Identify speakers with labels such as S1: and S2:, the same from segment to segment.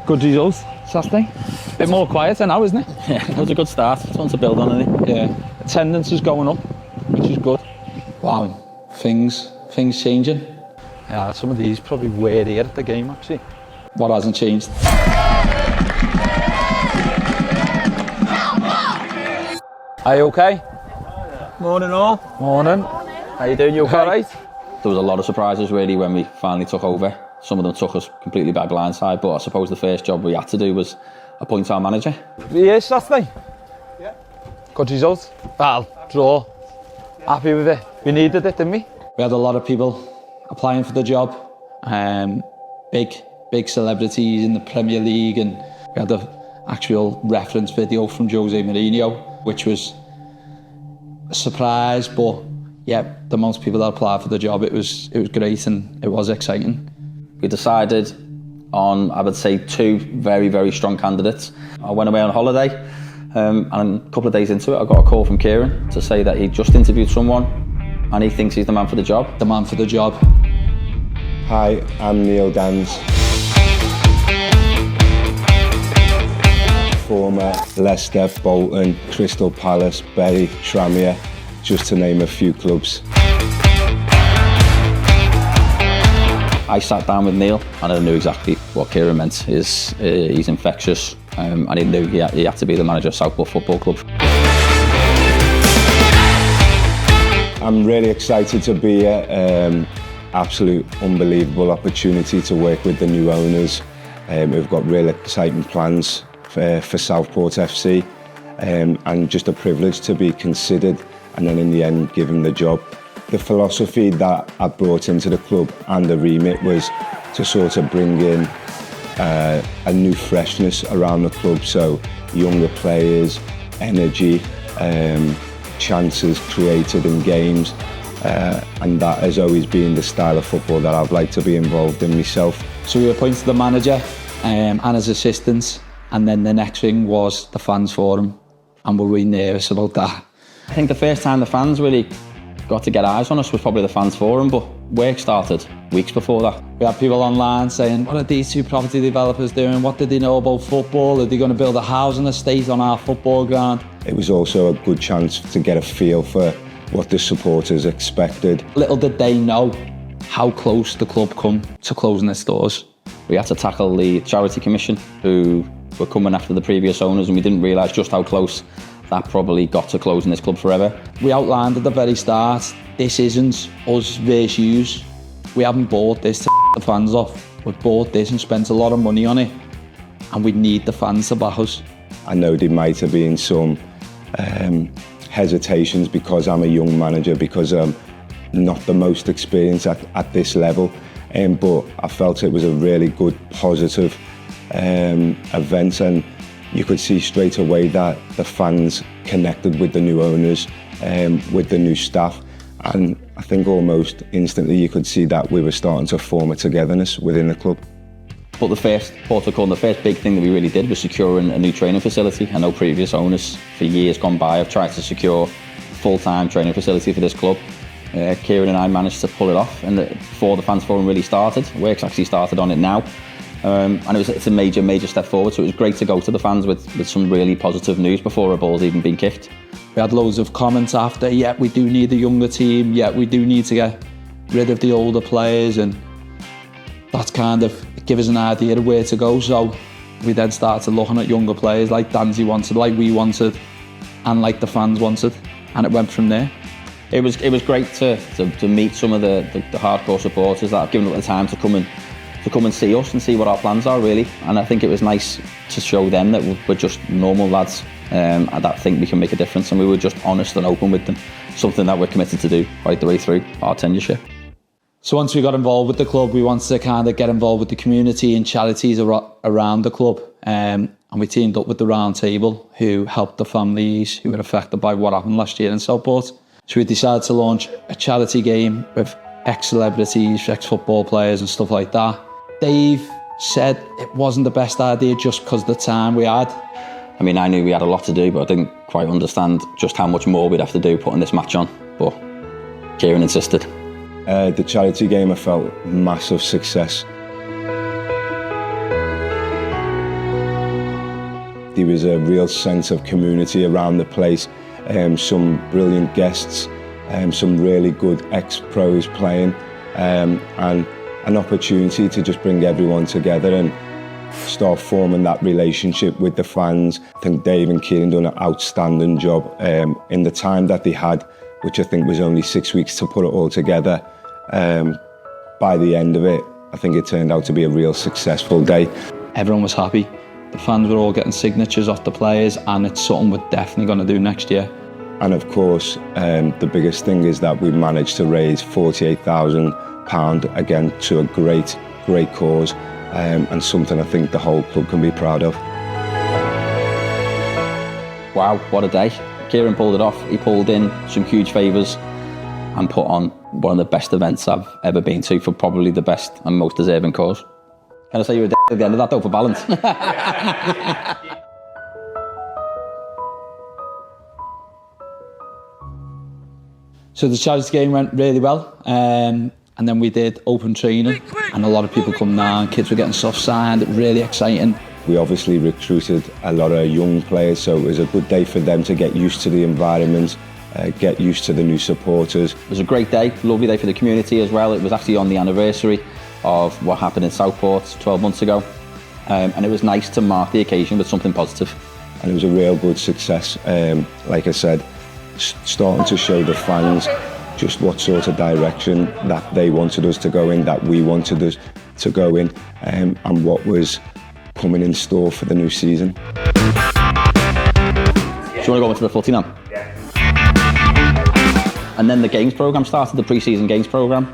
S1: Good results Saturday. Bit more quieter now, isn't it?
S2: Yeah, it was a good start. It's one to build on, isn't it?
S1: Yeah. Attendance is going up, which is good. Wow, things changing. Yeah, some of these probably were here at the game actually. What hasn't changed? Are you okay?
S3: Morning all.
S1: Morning.
S2: How you doing? You okay?
S1: All right?
S2: There was a lot of surprises really when we finally took over. Some of them took us completely by blindside, but I suppose the first job we had to do was appoint our manager.
S1: Yeah, Saturday.
S3: Yeah.
S1: Good results. Well, draw. Happy with it. We needed it, didn't we? We had a lot of people applying for the job. Big celebrities in the Premier League, and we had the actual reference video from Jose Mourinho, which was a surprise, but yeah, the most people that applied for the job, it was great and it was exciting.
S2: We decided on, I would say, 2 very, very strong candidates. I went away on holiday, and a couple of days into it, I got a call from Kieran to say that he'd just interviewed someone and he thinks he's the man for the job.
S1: The man for the job.
S4: Hi, I'm Neil Dans. Former Leicester, Bolton, Crystal Palace, Bury, Tranmere, just to name a few clubs.
S2: I sat down with Neil and I knew exactly what Kieran meant. He's infectious, and he knew he had to be the manager of Southport Football Club.
S4: I'm really excited to be here. Absolute unbelievable opportunity to work with the new owners. We've got real exciting plans for Southport FC, and just a privilege to be considered and then in the end given the job. The philosophy that I brought into the club and the remit was to sort of bring in a new freshness around the club, so younger players, energy, chances created in games, and that has always been the style of football that I've liked to be involved in myself.
S1: So we appointed the manager and his assistants, and then the next thing was the fans forum, and were we nervous about that?
S2: I think the first time the fans really got to get eyes on us was probably the fans forum, but work started weeks before that.
S1: We had people online saying, what are these 2 property developers doing? What did they know about football? Are they going to build a housing estate on our football ground?
S4: It was also a good chance to get a feel for what the supporters expected.
S1: Little did they know how close the club come to closing its doors.
S2: We had to tackle the charity commission who were coming after the previous owners, and we didn't realise just how close that probably got to closing this club forever. We outlined at the very start, this isn't us versus yous. We haven't bought this to the fans off. We've bought this and spent a lot of money on it, and we need the fans to back us.
S4: I know there might have been some hesitations because I'm a young manager, because I'm not the most experienced at this level, but I felt it was a really good, positive event, and you could see straight away that the fans connected with the new owners, with the new staff, and I think almost instantly you could see that we were starting to form a togetherness within the club.
S2: But the first protocol and the first big thing that we really did was securing a new training facility. I know previous owners for years gone by have tried to secure a full-time training facility for this club. Kieran and I managed to pull it off, and before the fans forum really started, work's actually started on it now. And it's a major step forward, so it was great to go to the fans with some really positive news before a ball's even been kicked.
S1: We had loads of comments after, yeah, we do need a younger team, yeah, we do need to get rid of the older players, and that's kind of give us an idea of where to go. So we then started looking at younger players like Danzy wanted, like we wanted, and like the fans wanted, and it went from there.
S2: It was great to meet some of the hardcore supporters that have given up the time to come and see us and see what our plans are, really. And I think it was nice to show them that we're just normal lads that think we can make a difference, and we were just honest and open with them, something that we're committed to do right the way through our tenureship.
S1: So once we got involved with the club, we wanted to kind of get involved with the community and charities around the club, and we teamed up with the Round Table, who helped the families who were affected by what happened last year in Southport. So we decided to launch a charity game with ex-celebrities, ex-football players and stuff like that. Dave said it wasn't the best idea just because of the time we had.
S2: I mean, I knew we had a lot to do, but I didn't quite understand just how much more we'd have to do putting this match on. But Kieran insisted.
S4: The charity game, I felt massive success. There was a real sense of community around the place, some brilliant guests, some really good ex-pros playing, and an opportunity to just bring everyone together and start forming that relationship with the fans. I think Dave and Kieran done an outstanding job in the time that they had, which I think was only 6 weeks to put it all together. By the end of it, I think it turned out to be a real successful day.
S1: Everyone was happy. The fans were all getting signatures off the players, and it's something we're definitely going to do next year.
S4: And of course, the biggest thing is that we managed to raise £48,000, again, to a great cause, and something I think the whole club can be proud of.
S2: Wow, what a day. Kieran pulled it off. He pulled in some huge favours and put on one of the best events I've ever been to for probably the best and most deserving cause. Can I say you're a d*** at the end of that though, for balance?
S1: So the charity game went really well, and then we did open training, and a lot of people come down, kids were getting stuff signed, really exciting.
S4: We obviously recruited a lot of young players, so it was a good day for them to get used to the environment, get used to the new supporters.
S2: It was a great day, lovely day for the community as well. It was actually on the anniversary of what happened in Southport 12 months ago, and it was nice to mark the occasion with something positive.
S4: And it was a real good success. Like I said, starting to show the fans just what sort of direction that they wanted us to go in, that we wanted us to go in, and what was coming in store for the new season.
S2: Do you want to go into the footy now?
S3: Yeah.
S2: And then the games programme started, the pre-season games programme,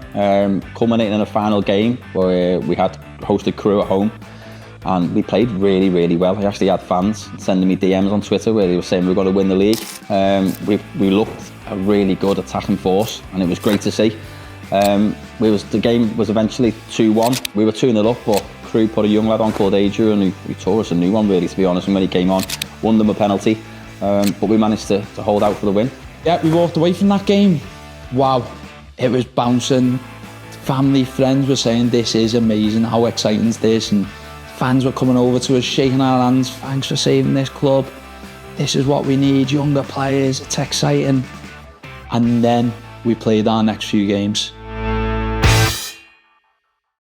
S2: culminating in a final game where we had hosted Crew at home, and we played really, really well. I actually had fans sending me DMs on Twitter where they were saying we've got to win the league. We looked a really good attacking force, and it was great to see. The game was eventually 2-1. We were 2-0 up, but Crew put a young lad on called Adrian who tore us a new one, really, to be honest, and when he came on, won them a penalty, but we managed to hold out for the win.
S1: Yeah, we walked away from that game. Wow, it was bouncing. Family, friends were saying this is amazing, how exciting is this, and fans were coming over to us, shaking our hands, thanks for saving this club, this is what we need, younger players, it's exciting. And then we played our next few games.